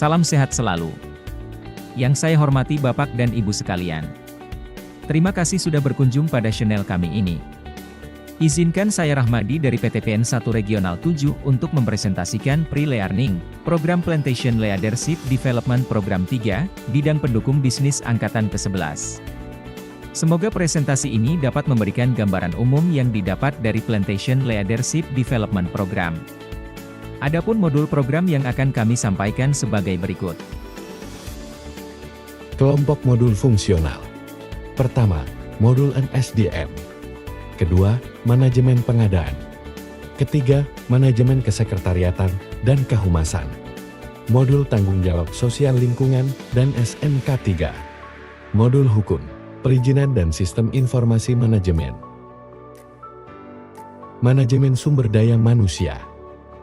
Salam sehat selalu. Yang saya hormati Bapak dan Ibu sekalian. Terima kasih sudah berkunjung pada channel kami ini. Izinkan saya Rahmadi dari PTPN 1 Regional 7 untuk mempresentasikan Pre-Learning, Program Plantation Leadership Development Program 3, Bidang Pendukung Bisnis Angkatan ke-11. Semoga presentasi ini dapat memberikan gambaran umum yang didapat dari Plantation Leadership Development Program. Adapun modul program yang akan kami sampaikan sebagai berikut. Kelompok modul fungsional. Pertama, modul NSDM. Kedua, manajemen pengadaan. Ketiga, manajemen kesekretariatan dan kehumasan. Modul tanggung jawab sosial lingkungan dan SMK 3. Modul hukum, perizinan dan sistem informasi manajemen. Manajemen sumber daya manusia.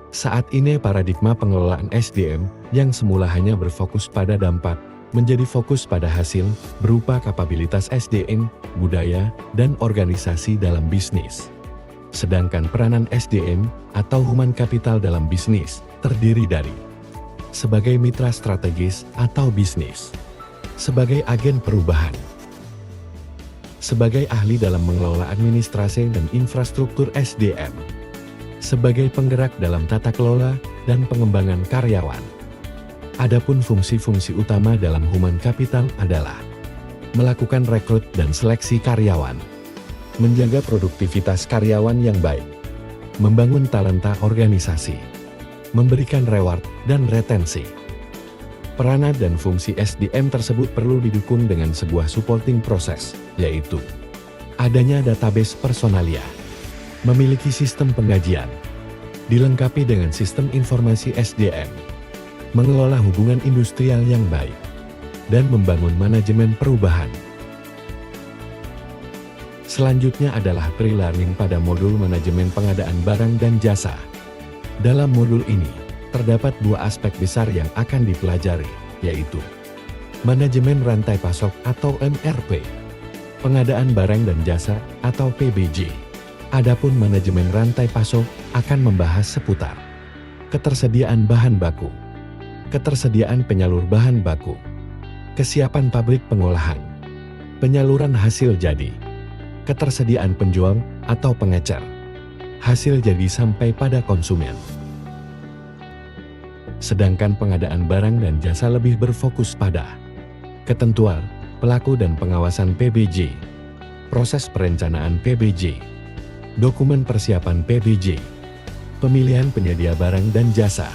Saat ini paradigma pengelolaan SDM yang semula hanya berfokus pada dampak, menjadi fokus pada hasil, berupa kapabilitas SDM, budaya, dan organisasi dalam bisnis. Sedangkan peranan SDM, atau human capital dalam bisnis, terdiri dari sebagai mitra strategis atau bisnis, sebagai agen perubahan, sebagai ahli dalam mengelola administrasi dan infrastruktur SDM, sebagai penggerak dalam tata kelola dan pengembangan karyawan. Adapun fungsi-fungsi utama dalam human capital adalah melakukan rekrut dan seleksi karyawan, menjaga produktivitas karyawan yang baik, membangun talenta organisasi, memberikan reward dan retensi. Peranan dan fungsi SDM tersebut perlu didukung dengan sebuah supporting proses, yaitu adanya database personalia, memiliki sistem penggajian, dilengkapi dengan sistem informasi SDM, mengelola hubungan industrial yang baik, dan membangun manajemen perubahan. Selanjutnya adalah pre-learning pada modul manajemen pengadaan barang dan jasa. Dalam modul ini, terdapat dua aspek besar yang akan dipelajari, yaitu manajemen rantai pasok atau MRP, pengadaan barang dan jasa atau PBJ. Adapun manajemen rantai pasok akan membahas seputar ketersediaan bahan baku, ketersediaan penyalur bahan baku, kesiapan pabrik pengolahan, penyaluran hasil jadi, ketersediaan penjual atau pengecer, hasil jadi sampai pada konsumen. Sedangkan pengadaan barang dan jasa lebih berfokus pada ketentuan, pelaku dan pengawasan PBJ, proses perencanaan PBJ, dokumen persiapan PBJ, pemilihan penyedia barang dan jasa,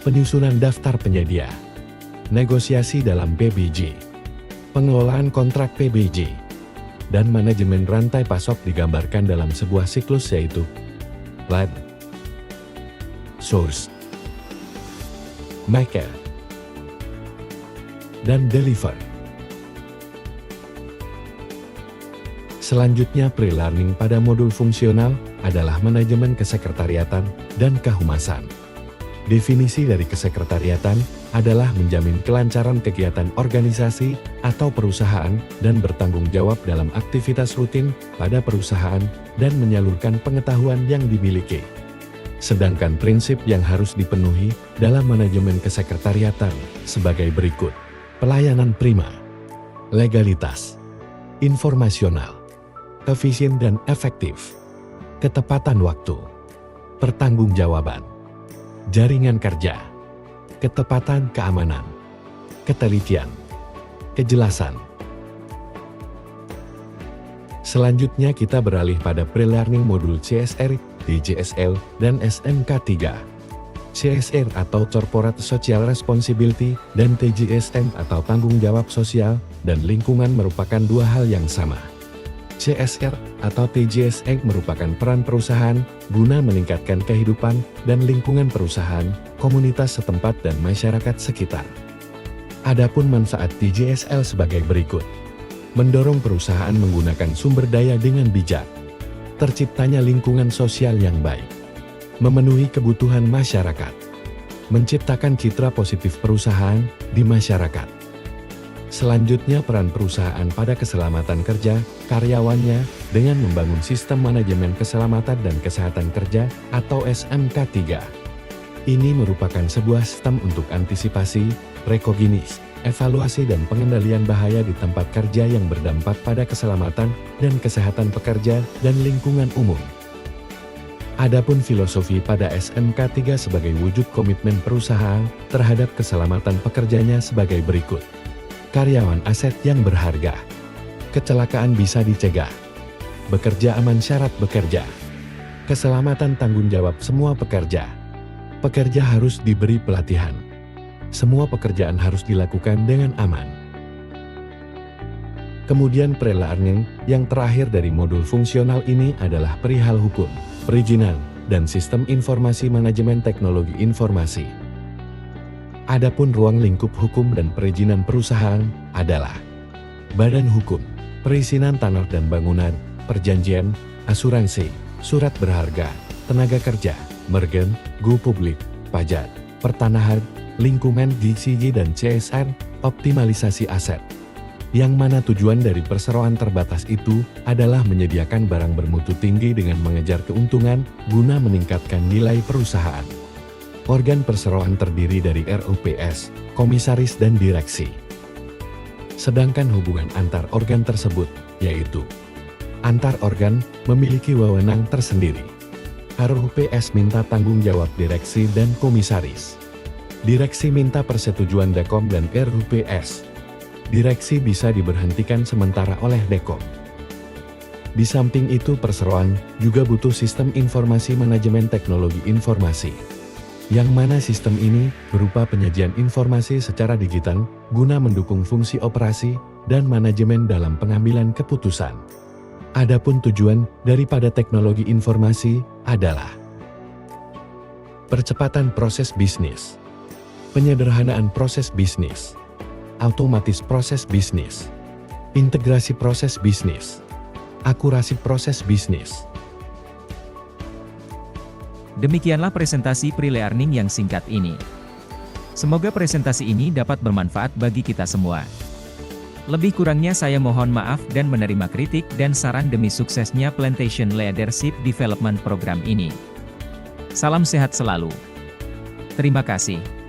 penyusunan daftar penyedia, negosiasi dalam PBJ, pengelolaan kontrak PBJ, dan manajemen rantai pasok digambarkan dalam sebuah siklus yaitu plan, source, maker, dan deliver. Selanjutnya pre-learning pada modul fungsional adalah manajemen kesekretariatan dan kehumasan. Definisi dari kesekretariatan adalah menjamin kelancaran kegiatan organisasi atau perusahaan dan bertanggung jawab dalam aktivitas rutin pada perusahaan dan menyalurkan pengetahuan yang dimiliki. Sedangkan prinsip yang harus dipenuhi dalam manajemen kesekretariatan sebagai berikut: pelayanan prima, legalitas, informasional, efisien dan efektif, ketepatan waktu, pertanggungjawaban, jaringan kerja, ketepatan keamanan, ketelitian, kejelasan. Selanjutnya kita beralih pada pre-learning modul CSR, DJSL, dan SMK 3. CSR atau Corporate Social Responsibility dan TJSM atau Tanggung Jawab Sosial dan Lingkungan merupakan dua hal yang sama. CSR atau TJSM merupakan peran perusahaan guna meningkatkan kehidupan dan lingkungan perusahaan, komunitas setempat dan masyarakat sekitar. Adapun manfaat TJSL sebagai berikut: mendorong perusahaan menggunakan sumber daya dengan bijak, terciptanya lingkungan sosial yang baik, memenuhi kebutuhan masyarakat, menciptakan citra positif perusahaan di masyarakat. Selanjutnya peran perusahaan pada keselamatan kerja karyawannya dengan membangun sistem manajemen keselamatan dan kesehatan kerja atau SMK 3. Ini merupakan sebuah sistem untuk antisipasi, rekognisi, evaluasi dan pengendalian bahaya di tempat kerja yang berdampak pada keselamatan dan kesehatan pekerja dan lingkungan umum. Adapun filosofi pada SMK 3 sebagai wujud komitmen perusahaan terhadap keselamatan pekerjanya sebagai berikut. Karyawan aset yang berharga. Kecelakaan bisa dicegah. Bekerja aman syarat bekerja. Keselamatan tanggung jawab semua pekerja. Pekerja harus diberi pelatihan. Semua pekerjaan harus dilakukan dengan aman. Kemudian pre-learning yang terakhir dari modul fungsional ini adalah perihal hukum, perizinan, dan sistem informasi manajemen teknologi informasi. Adapun ruang lingkup hukum dan perizinan perusahaan adalah Badan Hukum, Perizinan Tanah dan Bangunan, Perjanjian, Asuransi, Surat Berharga, Tenaga Kerja, Mergen, Go Publik, Pajak, Pertanahan, Lingkungan GCG dan CSR, optimalisasi aset. Yang mana tujuan dari perseroan terbatas itu adalah menyediakan barang bermutu tinggi dengan mengejar keuntungan guna meningkatkan nilai perusahaan. Organ perseroan terdiri dari RUPS, komisaris dan direksi. Sedangkan hubungan antar organ tersebut, yaitu antar organ memiliki wewenang tersendiri. RUPS minta tanggung jawab direksi dan komisaris. Direksi minta persetujuan Dekom dan RUPS. Direksi bisa diberhentikan sementara oleh Dekom. Di samping itu perseroan juga butuh sistem informasi manajemen teknologi informasi. Yang mana sistem ini berupa penyajian informasi secara digital guna mendukung fungsi operasi dan manajemen dalam pengambilan keputusan. Adapun tujuan daripada teknologi informasi adalah percepatan proses bisnis, penyederhanaan proses bisnis, otomatis proses bisnis, integrasi proses bisnis, akurasi proses bisnis. Demikianlah presentasi pre-learning yang singkat ini. Semoga presentasi ini dapat bermanfaat bagi kita semua. Lebih kurangnya saya mohon maaf dan menerima kritik dan saran demi suksesnya Plantation Leadership Development Program ini. Salam sehat selalu. Terima kasih.